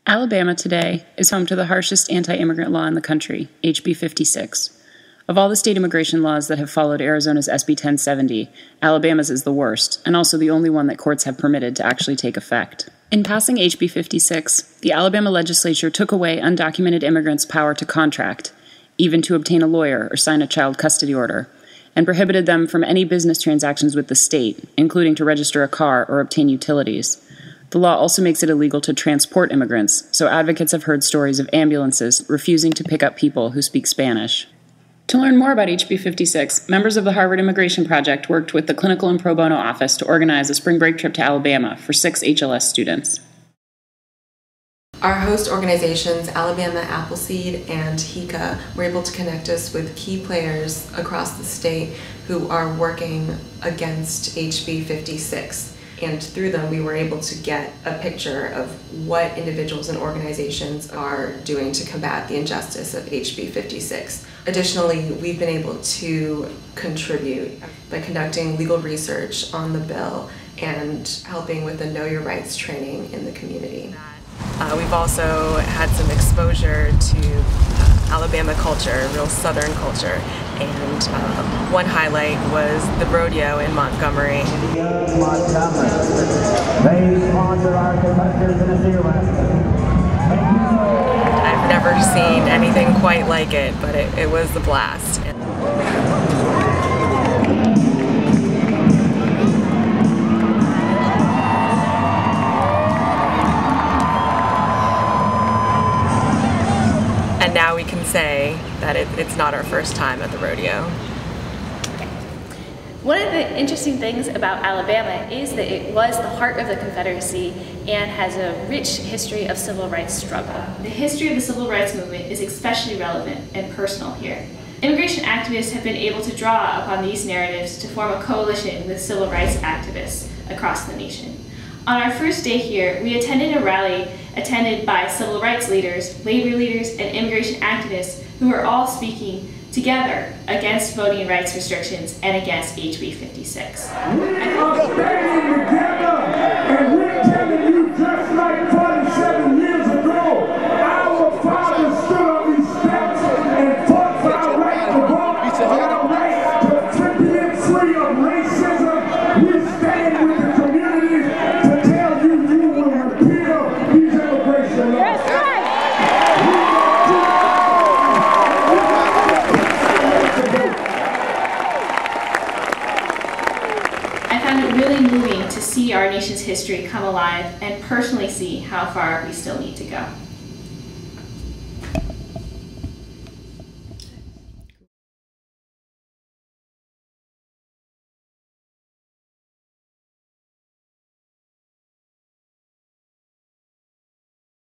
Alabama today is home to the harshest anti-immigrant law in the country, HB 56. Of all the state immigration laws that have followed Arizona's SB 1070, Alabama's is the worst, and also the only one that courts have permitted to actually take effect. In passing HB 56, the Alabama legislature took away undocumented immigrants' power to contract, even to obtain a lawyer or sign a child custody order, and prohibited them from any business transactions with the state, including to register a car or obtain utilities. The law also makes it illegal to transport immigrants, so advocates have heard stories of ambulances refusing to pick up people who speak Spanish. To learn more about HB 56, members of the Harvard Immigration Project worked with the Clinical and Pro Bono Office to organize a spring break trip to Alabama for 6 HLS students. Our host organizations, Alabama, Appleseed, and HICA, were able to connect us with key players across the state who are working against HB 56. And through them, we were able to get a picture of what individuals and organizations are doing to combat the injustice of HB 56. Additionally, we've been able to contribute by conducting legal research on the bill and helping with the Know Your Rights training in the community. We've also had some exposure to Alabama culture, real Southern culture, and one highlight was the rodeo in Montgomery. I've never seen anything quite like it, but it was a blast. And now we can say that it's not our first time at the rodeo. One of the interesting things about Alabama is that it was the heart of the Confederacy and has a rich history of civil rights struggle. The history of the civil rights movement is especially relevant and personal here. Immigration activists have been able to draw upon these narratives to form a coalition with civil rights activists across the nation. On our first day here, we attended a rally attended by civil rights leaders, labor leaders, and immigration activists who are all speaking together against voting rights restrictions and against HB 56. We are standing together, and we're telling you just like 47 years ago, our fathers stood on these steps and fought for our right to vote, our right to be free of racism. We stand with the community to tell you you will repeal these immigration laws. I found it really moving to see our nation's history come alive and personally see how far we still need to go.